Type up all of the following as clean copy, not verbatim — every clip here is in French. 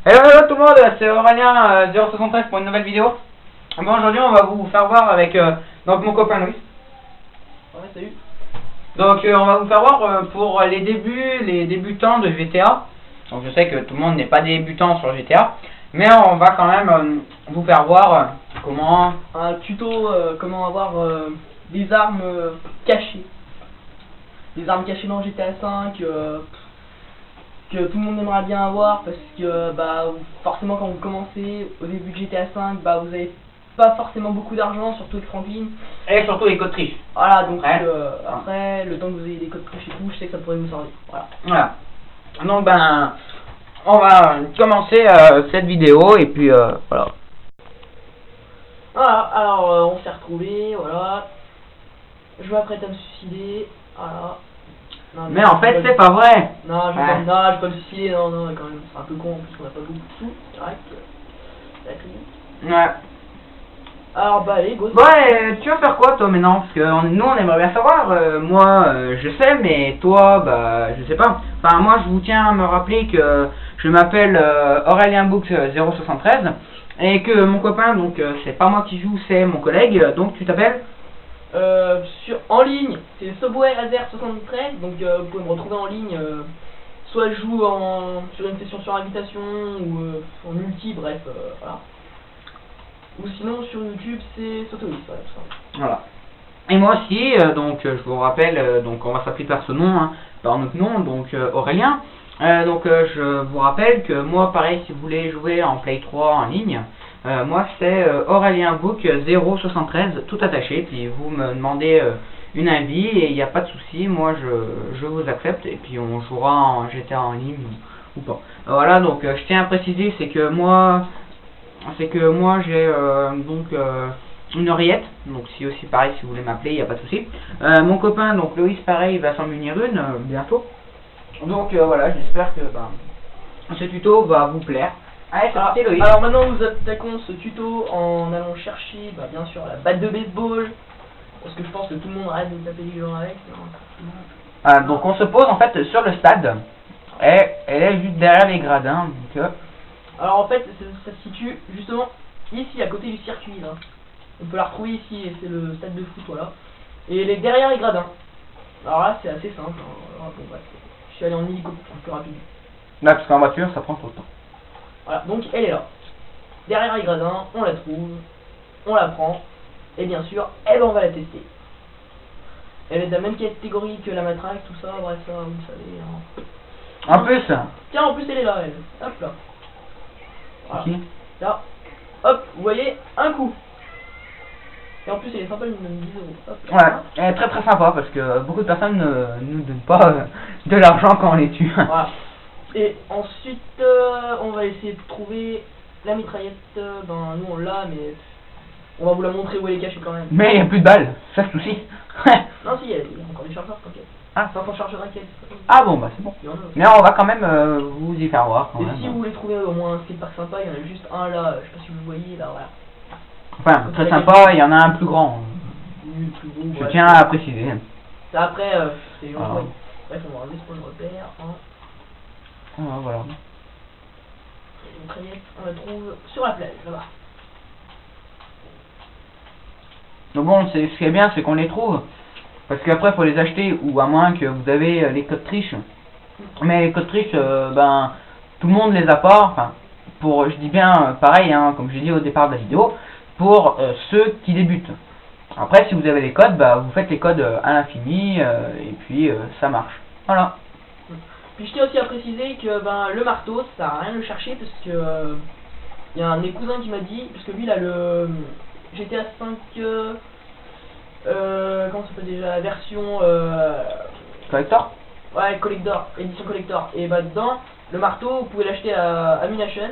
Hello tout le monde, c'est Aurélien 073 pour une nouvelle vidéo. Bon, aujourd'hui on va vous faire voir avec donc mon copain Louis. Ouais, salut. Donc on va vous faire voir pour les débutants de GTA. Donc je sais que tout le monde n'est pas débutant sur GTA, mais on va quand même vous faire voir comment... Un tuto comment avoir des armes cachées. Des armes cachées dans GTA 5 que tout le monde aimerait bien avoir parce que bah forcément quand vous commencez au début de GTA 5 bah vous avez pas forcément beaucoup d'argent, surtout avec Franklin. Et surtout les codes triches. Voilà, donc Ouais. après le temps que vous ayez des codes triches et tout, je sais que ça pourrait vous servir. Voilà. Donc ben on va commencer cette vidéo et puis voilà. Voilà, alors on s'est retrouvés, voilà. Je m'apprête à me suicider, voilà. Non, Mais en fait c'est pas vrai. Non, je vais Ouais. pas me suicider, non, quand même, c'est un peu con, en plus on a pas beaucoup de sous, c'est vrai que ça crie. Ouais. Alors bah allez, go. Ouais, tu vas faire quoi toi maintenant? Parce que nous on aimerait bien savoir, moi je sais, mais toi bah je sais pas. Enfin moi je vous tiens à me rappeler que je m'appelle Aurélien Books 073 et que mon copain, donc c'est pas moi qui joue, c'est mon collègue, donc tu t'appelles? En ligne, c'est Subway Laser 73, donc vous pouvez me retrouver en ligne, soit je joue sur une session sur invitation ou en multi, bref, voilà. Ou sinon sur YouTube c'est Sotolis, voilà, tout ça. Voilà. Et moi aussi, donc je vous rappelle, donc on va s'appeler par ce nom, hein, par notre nom, donc Aurélien. Je vous rappelle que moi pareil, si vous voulez jouer en Play 3 en ligne, moi c'est Aurélien Book 073, tout attaché, puis vous me demandez une avis et il n'y a pas de souci, moi je vous accepte et puis on jouera en GTA en ligne ou pas. Voilà, donc je tiens à préciser, c'est que moi j'ai une oreillette, donc si aussi pareil si vous voulez m'appeler, il n'y a pas de souci. Mon copain donc Loïs pareil il va s'en munir une bientôt. Donc voilà, j'espère que ce tuto va vous plaire. Allez, c'est parti Loïs. Alors maintenant nous attaquons ce tuto en allant chercher bien sûr la batte de baseball, parce que je pense que tout le monde arrête de me taper les gens avec. Donc on se pose en fait sur le stade, et elle est juste derrière les gradins. Donc, alors en fait ça se situe justement ici à côté du circuit là. On peut la retrouver ici et c'est le stade de foot, voilà. Et elle est derrière les gradins. Alors là c'est assez simple, hein. Alors, bon, bref. Je suis allé en hélico pour plus rapide. là parce qu'en voiture ça prend trop de temps. Voilà, donc elle est là. Derrière les gradins, on la trouve, on la prend, et bien sûr, on va la tester. Elle est de la même catégorie que la matraque, tout ça, bref, ça, vous savez. Hein. En plus, Tiens, en plus elle est là, elle. Hop là. Voilà. ici. Là. Hop, vous voyez, un coup. Et en plus elle est sympa, elle nous donne 10 euros. Hop, là. Ouais, elle est très très sympa parce que beaucoup de personnes ne nous donnent pas de l'argent quand on les tue. Voilà. Et ensuite, on va essayer de trouver la mitraillette. Ben, nous on l'a, mais on va vous la montrer où elle est cachée quand même. Mais il n'y a plus de balles, ça c'est le souci. Non, si, il y a encore des chargeurs, t'inquiète. Ah. C'est encore chargeur raquette. Ah bon bah c'est bon. Il y en a. Mais on va quand même vous y faire voir quand Et même. si vous voulez trouver au moins un skatepark sympa, il y en a juste un là, je sais pas si vous voyez là, voilà. Enfin, très sympa, il y en a un plus grand. Nul, plus gros, Je bref. tiens à préciser. Ça, après, c'est les gens Voilà. voient. Bref, on va enlever ce point de repère. Hein. Ah, voilà. Et une mitraillette, on la trouve sur la plage, là-bas. Donc bon, ce qui est bien, c'est qu'on les trouve. Parce qu'après, faut les acheter, ou à moins que vous avez les codes triches. Mais les codes triches, ben, tout le monde les a pas. Enfin, pour, je dis bien pareil, hein, comme j'ai dit au départ de la vidéo, pour ceux qui débutent. Après, si vous avez les codes, bah, vous faites les codes à l'infini, et puis ça marche. Voilà. Puis je tiens aussi à préciser que ben, le marteau, ça sert à rien de le chercher parce que il y a un de mes cousins qui m'a dit, parce que lui il a le GTA 5, comment ça s'appelle déjà, la version Collector? ouais, collector, édition collector. Et bah dedans, le marteau, vous pouvez l'acheter à Ammunition.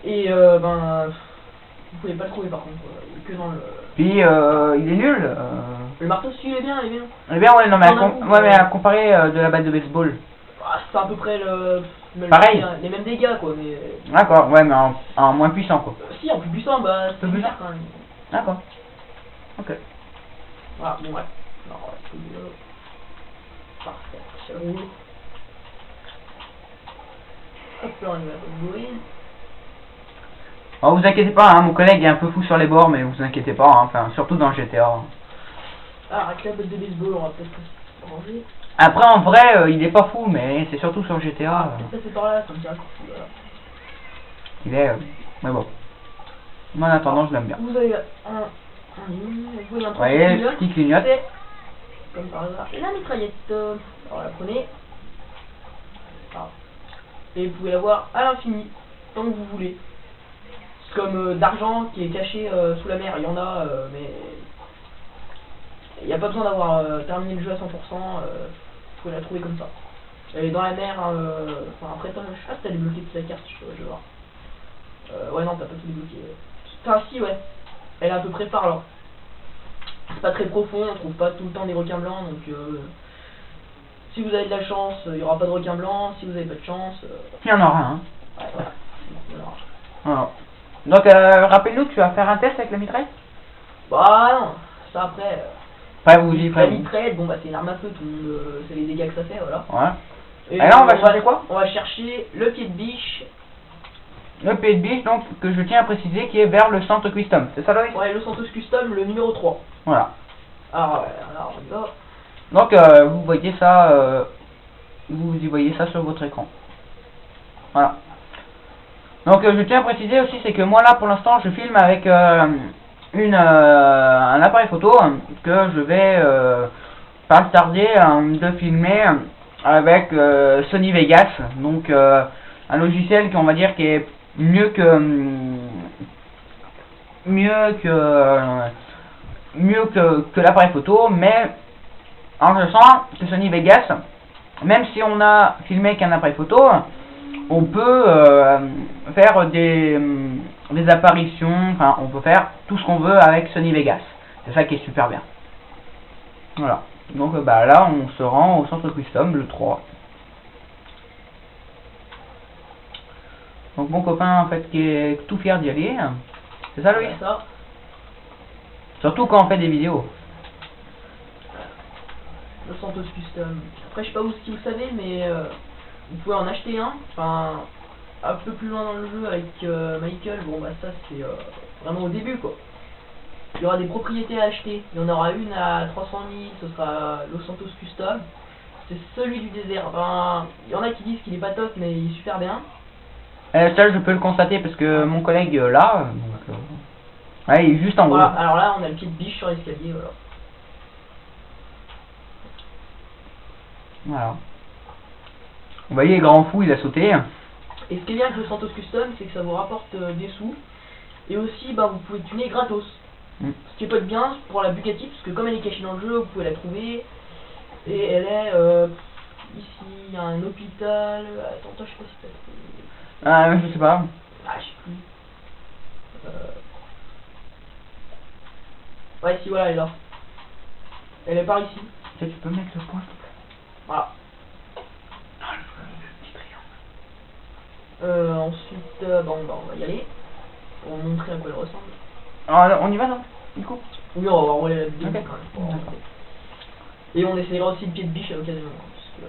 Et ben, vous pouvez pas le trouver par contre, il est que dans le... Puis, il est nul. Le marteau, si, il est bien, il est bien. Eh bien, ouais, non, mais Ouais, mais à comparer de la batte de baseball. Ah, c'est à peu près Pareil. les mêmes dégâts quoi, mais... D'accord, ouais, mais en moins puissant, quoi. Si, en plus puissant, bah, c'est Plus bizarre quand même. D'accord. Ok. Voilà, bon, ouais. Alors, parfait, ça roule. Hop là, on y va, Bourine. Alors vous inquiétez pas, hein, mon collègue est un peu fou sur les bords, mais vous inquiétez pas, hein, enfin surtout dans GTA. Ah, avec la botte de baseball, on va peut-être ranger. Après en vrai, il est pas fou, mais c'est surtout sur GTA. Ça c'est par là, ça me tient. Voilà. Il est... mais bon. Moi en attendant, je l'aime bien. Vous avez vous voyez un Vous truc voyez, ce qui clignote. c'est, comme par hasard, la mitraillette. Alors la prenez. Voilà. Et vous pouvez l'avoir à l'infini, tant que vous voulez. C'est comme d'argent qui est caché sous la mer, il y en a, mais il n'y a pas besoin d'avoir terminé le jeu à 100%, vous pouvez la trouver comme ça. Elle est dans la mer, enfin après, je sais pas si t'as débloqué toute la carte, je vais voir. Ouais, non, t'as pas tout débloqué. Enfin, si, ouais. Elle est à peu près par là. C'est pas très profond, on trouve pas tout le temps des requins blancs, donc si vous avez de la chance, il y aura pas de requins blancs, si vous avez pas de chance... Il y en aura, hein. Ouais, voilà. Il y en aura. Voilà. Donc, rappelle-nous, tu vas faire un test avec la mitraille? Bah non, ça après... Après, vous y la ferez. mitraillette, bon bah c'est une arme à feu, tout le monde, c'est les dégâts que ça fait, voilà. Ouais. Et là, on va chercher quoi? On va chercher le pied de biche. Le pied de biche, donc, que je tiens à préciser, qui est vers le centre custom. C'est ça, Loïs? Ouais, le Santos Custom, le numéro 3. Voilà. Alors on y va. Donc, vous voyez ça, vous y voyez ça sur votre écran. Voilà. Donc, je tiens à préciser aussi, c'est que moi, là, pour l'instant, je filme avec un appareil photo que je vais pas tarder de filmer avec Sony Vegas. Donc, un logiciel qu'on va dire qui est mieux que l'appareil photo, mais en sachant que Sony Vegas, même si on a filmé avec un appareil photo, on peut faire des apparitions, enfin on peut faire tout ce qu'on veut avec Sony Vegas. C'est ça qui est super bien. Voilà. Donc bah là on se rend au centre custom, le 3. Donc mon copain en fait qui est tout fier d'y aller. C'est ça, Louis? Ouais, ça. Surtout quand on fait des vidéos. Le Santos Custom. Après, je sais pas si vous savez, mais vous pouvez en acheter un. Enfin, un peu plus loin dans le jeu avec Michael. Bon, bah, ça, c'est vraiment au début, quoi. Il y aura des propriétés à acheter. Il y en aura une à 300 000, ce sera le Santos Custom. C'est celui du désert. Enfin, il y en a qui disent qu'il est pas top, mais il est super bien. Ça, je peux le constater parce que mon collègue là, donc, ouais, il est juste en haut. Voilà, alors là, on a le pied de biche sur l'escalier, voilà. Voilà. Vous voyez, grand fou, il a sauté. Et ce qui est bien avec le Santos Custom, c'est que ça vous rapporte des sous. Et aussi, bah, vous pouvez tuner gratos. Ce qui est pas de bien pour la Bugatti, parce que comme elle est cachée dans le jeu, vous pouvez la trouver. Et elle est ici, il y a un hôpital. Attends, toi, je sais pas si t'as trouvé. Je sais pas. Ah, je sais plus. Ouais, si, voilà, elle est là. Elle est par ici. Tu peux mettre le point, s'il te plaît? Voilà. Ah, le petit triangle. Ensuite, bon, bah, on va y aller. Pour vous montrer à quoi elle ressemble. Ah, on y va, non? Du coup? Oui, on va rouler la vidéo. Okay. Et on essayera aussi le pied de biche à l'occasion. Parce que,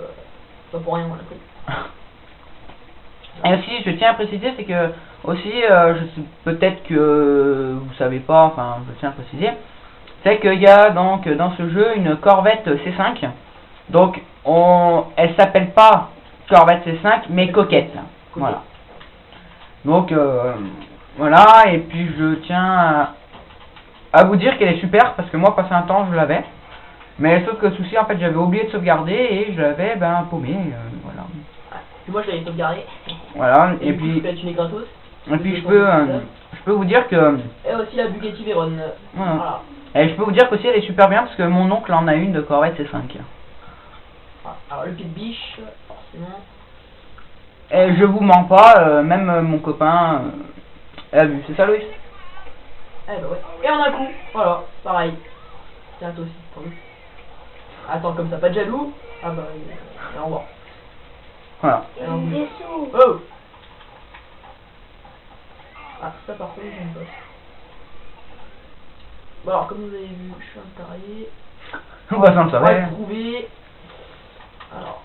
pas pour rien, on l'a pris. Et aussi, je tiens à préciser, c'est que, aussi, je sais peut-être que vous savez pas, enfin, je tiens à préciser, c'est qu'il y a donc dans ce jeu une Corvette C5. Donc, elle s'appelle pas Corvette C5, mais Coquette. Voilà. Donc, voilà, et puis je tiens à vous dire qu'elle est super, parce que moi, passé un temps, je l'avais. Mais sauf que le souci, en fait, j'avais oublié de sauvegarder, et je l'avais, ben, paumé, voilà. Et moi, je l'avais sauvegardé. Voilà, et puis... Je peux tuner gratos. Et puis, je peux vous dire que... Et aussi la Bugatti Veyron. Voilà. Et je peux vous dire qu'aussi, elle est super bien, parce que mon oncle en a une de Corvette C5. Alors, le pied de biche, forcément... Et je vous mens pas, même mon copain a vu, c'est ça, Louis? Eh bah ouais. Et on a un coup, voilà, pareil. Tiens, toi aussi, pour nous. Attends, comme ça, pas de jaloux. Ah bah, et au revoir. Voilà. Oh! Ah, ça par contre, j'aime pas. Bon alors, comme vous avez vu, je suis un taré. On va s'en On va savoir. le trouver. Alors...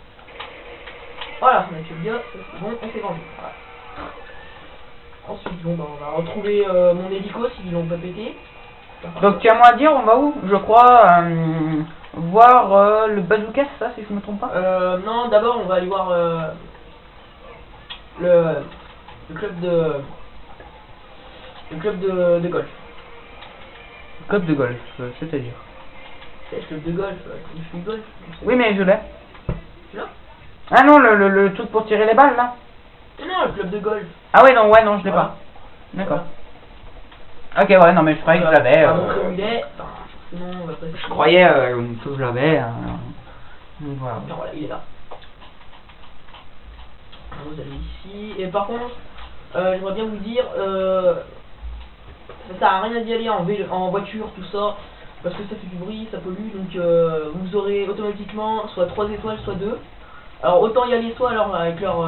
Voilà, on a tué le gars, ça c'est bon, on s'est vendu. Voilà. Ensuite, bon, bah, on va retrouver mon hélico s'ils l'ont pas pété. Donc tu as moi à dire, on va où? Je crois voir le bazooka, c'est ça, si je me trompe pas? Non, d'abord on va aller voir le club de de golf. Club de golf, c'est-à-dire? C'est le club de golf, je suis golf. Oui, mais je l'ai. Tu l'as? Ah non, le truc pour tirer les balles, là? Non, le club de golf. Ah ouais, non, je l'ai Voilà. pas. D'accord. Ok, ouais, non, mais je croyais que je l'avais. On va montrer où il est. Enfin, sinon, on va pas. Je croyais que je l'avais. Donc voilà. Non, voilà, il est là. Vous allez ici. Et par contre, j'aimerais bien vous dire, ça sert à rien d'y aller en voiture, tout ça, parce que ça fait du bruit, ça pollue, donc vous aurez automatiquement soit 3 étoiles, soit 2. Alors autant y aller soit alors avec leur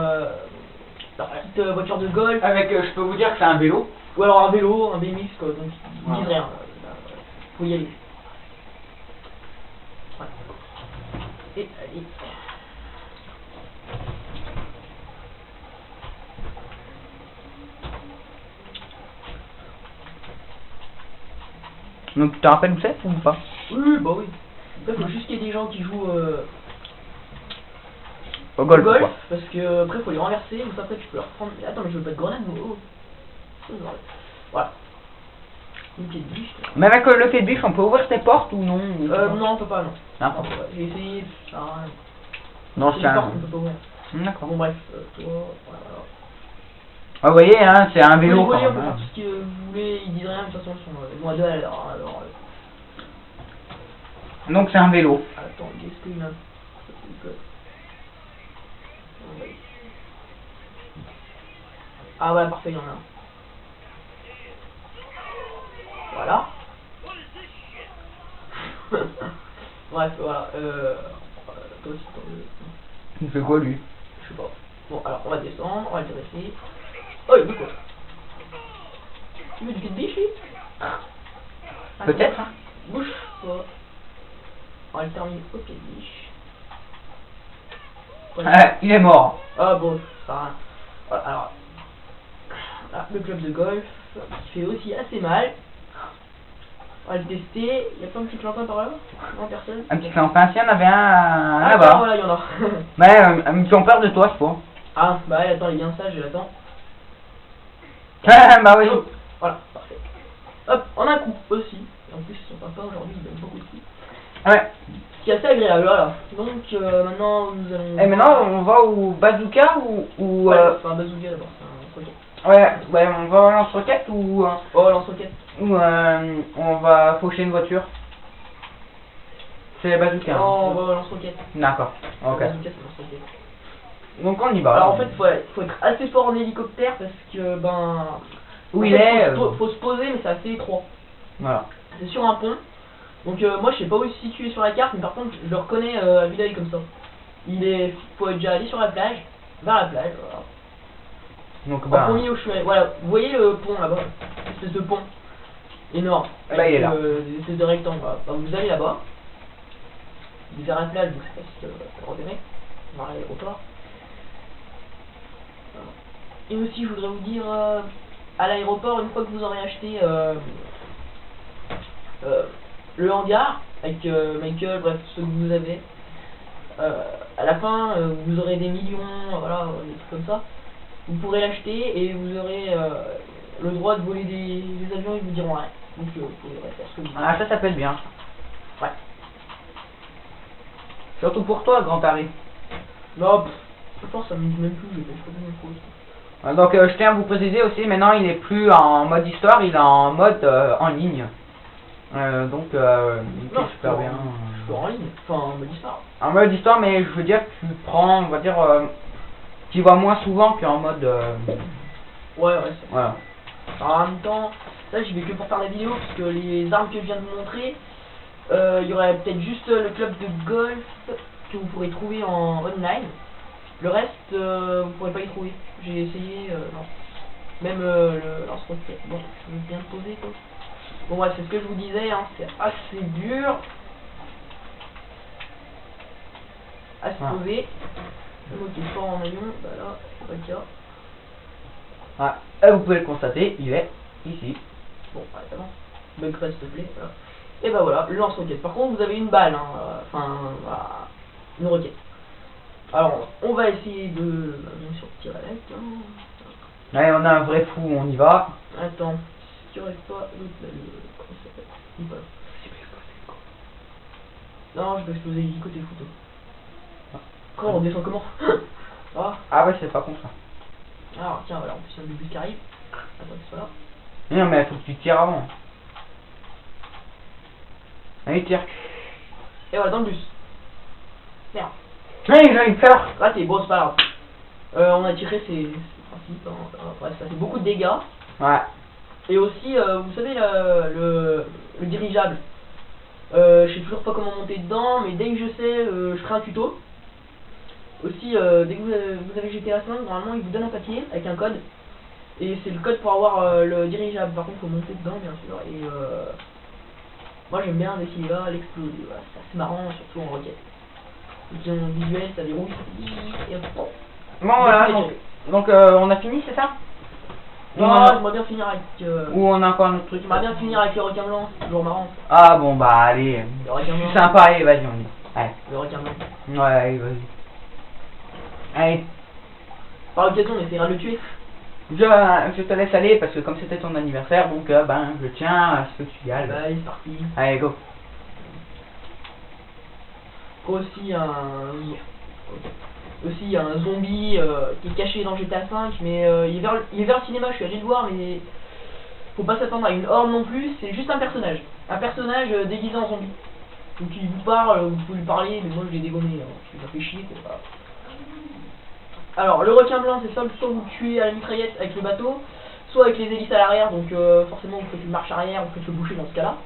petite voiture de golf, Avec, je peux vous dire que c'est un vélo. ou alors un vélo, un BMX, quoi, donc ils disent Voilà. rien. Faut y aller. Voilà. Et allez. Donc tu te rappelles où c'est ou pas? Oui, bah oui. Après, faut juste qu'il y ait des gens qui jouent Au golf, golf, quoi. parce que après faut les renverser, donc après tu peux leur prendre. Attends, mais je veux pas de grenade, oh. Voilà. Une pied de biche. Mais avec le pied de biche, on peut ouvrir tes portes ou non? Non, on peut pas, non. Ah, Non, j'ai essayé, ça sert à rien. non, C'est c'est une porte un... qu'on peut pas ouvrir. D'accord. Bon, bref, toi, voilà. Ah, vous voyez, hein, c'est un vélo Vous quand voyez, on même, peut hein. faire tout ce que vous voulez, ils disent rien, de toute façon, ils sont à deux alors. Donc c'est un vélo. Attends, qu'est-ce qu'il y a? Ah ouais, parfait, il y en a un. Voilà. Bref, voilà. Toi aussi, Il fait quoi lui? je sais pas. Bon, alors on va descendre, on va le dresser. Oh, il veut quoi? Tu veux du pied de biche, lui? Peut-être, hein. Bouge toi. On va le terminer au pied de biche. Il est mort. Ah bon, ça va. Voilà, alors. Là, le club de golf, qui fait aussi assez mal. On va le tester. Il y a plein de petits clampins par là? Non, personne? Un petit clampin, si, il y en avait un Ah, là-bas. voilà, il y en a. Mais ils ont peur de toi, je crois. Ah, bah attends, il est bien sage, je l'attends. Bah oui. Hop, voilà, parfait. Hop, en un coup aussi. Et en plus, ils sont sympas aujourd'hui, ils donnent beaucoup de coups. Ouais. Ce qui est assez agréable, voilà. Donc, maintenant, nous allons. Et maintenant, on va au bazooka ou Ouais, enfin, un bazooka d'abord, c'est un roquette. ouais, on va au lance-roquette ou Oh, lance-roquette. on va faucher une voiture. C'est les bazookas. Non, on Hein. va au lance-roquette. D'accord. Ok. Bazooka, c'est lance-roquette. Donc on y va. Alors en fait, faut être assez fort en hélicoptère parce que, ben. Où en il fait, est faut se poser, mais c'est assez étroit. Voilà. C'est sur un pont. Donc moi, je sais pas où il se situe sur la carte, mais par contre, je le reconnais à vue d'œil comme ça. Faut déjà aller sur la plage, vers la plage, voilà. Donc En bah. premier où je suis allé. Voilà, vous voyez le pont là-bas, espèce de pont énorme. Là, il est là. Des espèces de rectangles. Voilà. Ben, vous allez là-bas. Il est vers la plage, donc je sais pas si vous repérez. Vers l'aéroport. Voilà. Et aussi, je voudrais vous dire, à l'aéroport, une fois que vous aurez acheté le hangar avec Michael, bref, ce que vous avez, à la fin, vous aurez des millions, voilà, des trucs comme ça. Vous pourrez l'acheter et vous aurez le droit de voler des avions, ils vous diront rien. Donc vous pourrez faire ce que vous voulez. Ah, ça s'appelle bien. Ouais. Surtout pour toi, Grand Paris. Non, je pense que ça me dit même plus, je sais pas combien de choses. Donc je tiens à vous préciser aussi, maintenant il est plus en mode histoire, il est en mode en ligne. Donc il Non, fait super bien. Je peux en ligne, enfin en mode histoire. En mode histoire, mais je veux dire que tu prends, on va dire, tu vas moins souvent qu'en mode. Ouais, ouais, c'est Voilà. alors, en même temps, là j'y vais que pour faire la vidéo, parce que les armes que je viens de vous montrer, il y aurait peut-être juste le club de golf que vous pourrez trouver en online. Le reste, vous pourrez pas y trouver. J'ai essayé, non. Même le lance-roquette. Bon, je vais bien te poser quoi. Bon, ouais, c'est ce que je vous disais, hein, c'est assez dur à se poser. Moi qui est fort en rayon, bah là, c'est pas le cas. Ah, et vous pouvez le constater, il est ici. Bon, allez, c'est bon. Bug pas, s'il te plaît. Voilà. Et bah voilà, le lance-roquette. Par contre, vous avez une balle, hein, enfin, voilà, une roquette. Alors, on va essayer de, bien sûr, tirer avec. Hein. Allez, on a un vrai fou, on y va. Attends, si tu rêves pas, l'autre là, comment ça s'appelle? Il passe. Non, je vais exploser du côté photo. Quand on descend comment? Ah ouais, c'est pas con ça. Alors, tiens, voilà, en plus, il y a un bus qui arrive. Attends, c'est pas là. Non, mais il faut que tu tires avant. Allez, tire. Et voilà, dans le bus. Merde. Oui, j'ai eu peur. Raté, bon, c'est pas grave. On a tiré, c'est le principe. Hein. Bref, ça fait beaucoup de dégâts. Ouais. Et aussi, vous savez, le dirigeable. Je sais toujours pas comment monter dedans, mais dès que je sais, je ferai un tuto. Aussi, dès que vous avez GTA 5, normalement, il vous donne un papier avec un code. Et c'est le code pour avoir le dirigeable. Par contre, il faut monter dedans, bien sûr. Et moi, j'aime bien essayer là, l'exploser. Voilà, c'est assez marrant, surtout en roquette. Ils ont visuel, ça déroule. Et hop. Bon, voilà, donc on a fini, c'est ça? Non, j'aimerais bien finir avec. Ou on a encore un autre truc? J'aimerais bien finir avec le requin blanc, c'est toujours marrant. Ah bon, bah allez. Le requin blanc. C'est sympa, allez, vas-y, on y va. Allez. Le requin blanc. Ouais, allez, vas-y. Allez. Par l'occasion, on essaiera de le tuer. Je te laisse aller parce que comme c'était ton anniversaire, donc ben je tiens à ce que tu y ailles. Bah, allez, c'est parti. Allez, go. Aussi un zombie qui est caché dans GTA 5, mais il est vers le cinéma, je suis allé le voir, mais faut pas s'attendre à une horde non plus, c'est juste un personnage déguisé en zombie. Donc il vous parle, vous pouvez lui parler, mais moi je l'ai dégommé, hein. Ça fait chier quoi. Alors le requin blanc, c'est simple, soit vous le tuez à la mitraillette avec le bateau, soit avec les hélices à l'arrière, donc forcément vous faites une marche arrière, vous faites le boucher dans ce cas là.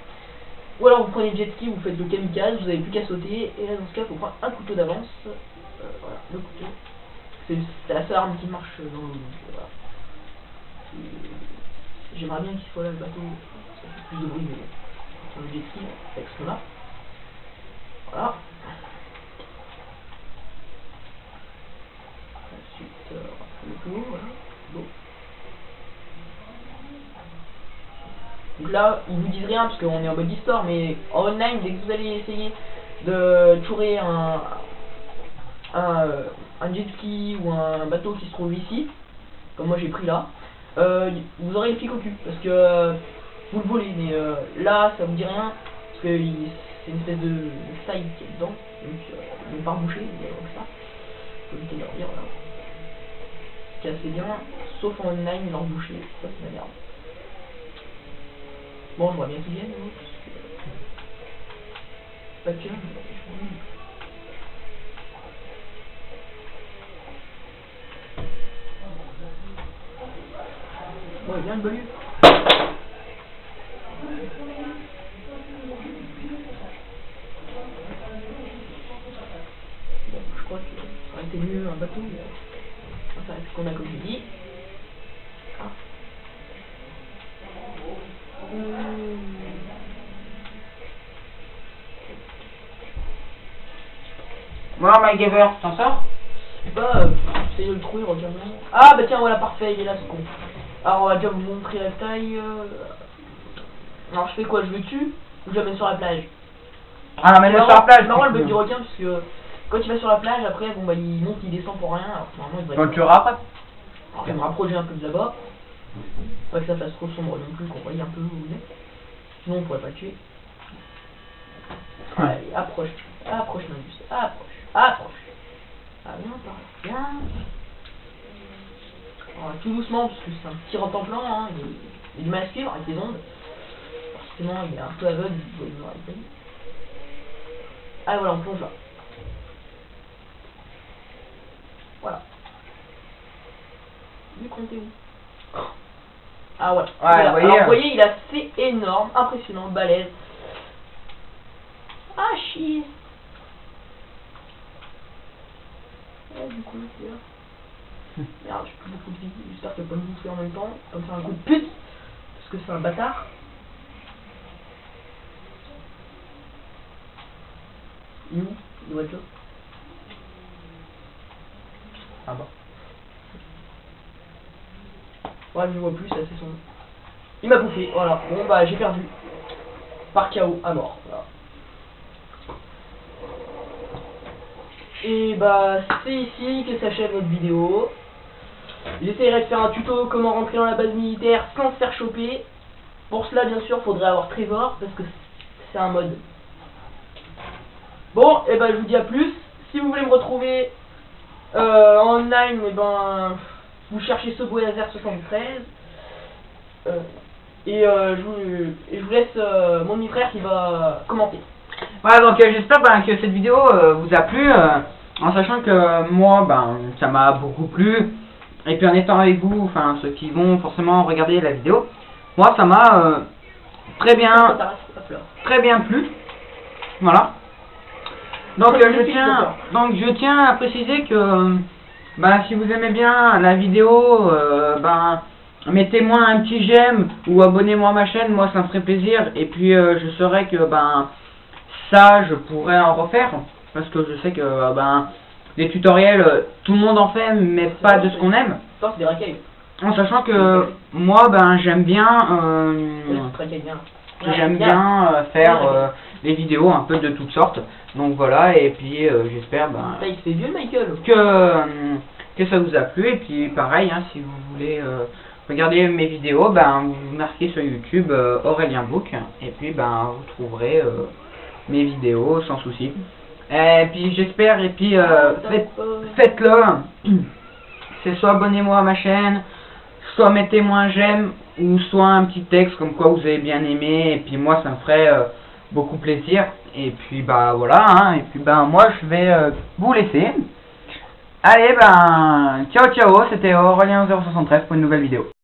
Ou alors vous prenez le jet ski, vous faites le kamikaze, vous avez plus qu'à sauter, et là dans ce cas il faut prendre un couteau d'avance. Voilà, le couteau. C'est la seule arme qui marche dans l'eau, donc voilà. J'aimerais bien qu'il soit là le bateau, ça fait plus de bruit, mais sur le jet ski, avec ce qu'on a. Voilà. Ensuite, le tour, voilà. Bon. Donc là, ils vous disent rien parce qu'on est en mode histoire, mais en online, dès que vous allez essayer de chourer un jet ski ou un bateau qui se trouve ici, comme moi j'ai pris là, vous aurez le flic au cul parce que vous le volez, mais là ça vous dit rien parce que c'est une espèce de faille qui est dedans, donc ne pas reboucher, donc ça, faut éviter de leur dire, voilà. Ce qui est assez bien, sauf en online, leur boucher, ça c'est la merde. Bon, je vois bien qu'ils viennent, pas que, bon, il vient le bolu. Bon, je crois que ça aurait été mieux un bateau, mais enfin, c'est ce qu'on a comme j'ai dit. Ah. Bon, MacGyver, tu t'en sors? Bah, essayez de le trouver, regarde. Ah, bah tiens, voilà, parfait, il est là ce con. Alors, on va déjà vous montrer la taille. Alors, je fais quoi? Je le tue ou je l'amène sur la plage? Ah, mais le sur la plage. C'est marrant le bug du requin, parce que quand il va sur la plage, après, bon bah il monte, il descend pour rien. Alors, normalement, il devrait. Donc tu auras après. Alors, je vais me rapprocher un peu de là-bas. Pas que ça fasse trop sombre non plus, qu'on voit un peu où vous êtes. Sinon, on pourrait pas le tuer. Allez, approche, approche, Magus, approche, approche. Ah, viens par là, viens. Alors, tout doucement, parce que c'est un petit rentemplant, hein, il est du mal à suivre avec les ondes. Forcément, il est un peu aveugle, il doit nous arrêter. Ah, voilà, on plonge là. Voilà. Lui, comptez où? Ah, ouais. Ouais, Alors, vous voyez, il a fait énorme, impressionnant, balèze. Ah, chier. Ouais, du coup, c'est là. Merde, j'ai plus beaucoup de vie. J'espère qu'il va pas me bouffer en même temps. Comme ça, un coup de pute. Parce que c'est un bâtard. Il est où? Il doit être là. Ah bah. Ouais, je vois plus, ça c'est son. Il m'a bouffé, voilà. Bon bah j'ai perdu. Par KO à mort. Voilà. Et bah c'est ici que s'achève notre vidéo. J'essaierai de faire un tuto comment rentrer dans la base militaire sans se faire choper. Pour cela bien sûr faudrait avoir Trevor parce que c'est un mode. Bon et bah je vous dis à plus. Si vous voulez me retrouver en online, et ben vous cherchez Soboyazer 73. Je vous laisse mon demi-frère qui va commenter. Voilà, donc j'espère que cette vidéo vous a plu, en sachant que moi, ça m'a beaucoup plu, et puis en étant avec vous, enfin ceux qui vont forcément regarder la vidéo, moi ça m'a très bien plu, voilà. Donc je tiens à préciser que si vous aimez bien la vidéo, mettez-moi un petit j'aime ou abonnez-moi à ma chaîne, moi ça me ferait plaisir, et puis je saurais que ça je pourrais en refaire, parce que je sais que des tutoriels tout le monde en fait, mais pas de ce qu'on aime. C'est des racailles. En sachant que moi j'aime bien faire des vidéos un peu de toutes sortes, donc voilà, et puis j'espère il se fait vieux Michael que ça vous a plu, et puis pareil, si vous voulez regardez mes vidéos, vous marquez sur YouTube Aurélien Book, et puis vous trouverez mes vidéos sans souci. Et puis j'espère, et puis faites-le, c'est soit abonnez-moi à ma chaîne, soit mettez-moi un j'aime, ou soit un petit texte comme quoi vous avez bien aimé, et puis moi ça me ferait beaucoup plaisir. Et puis voilà, et puis moi je vais vous laisser. Allez, ciao ciao, c'était Aurélien073 pour une nouvelle vidéo.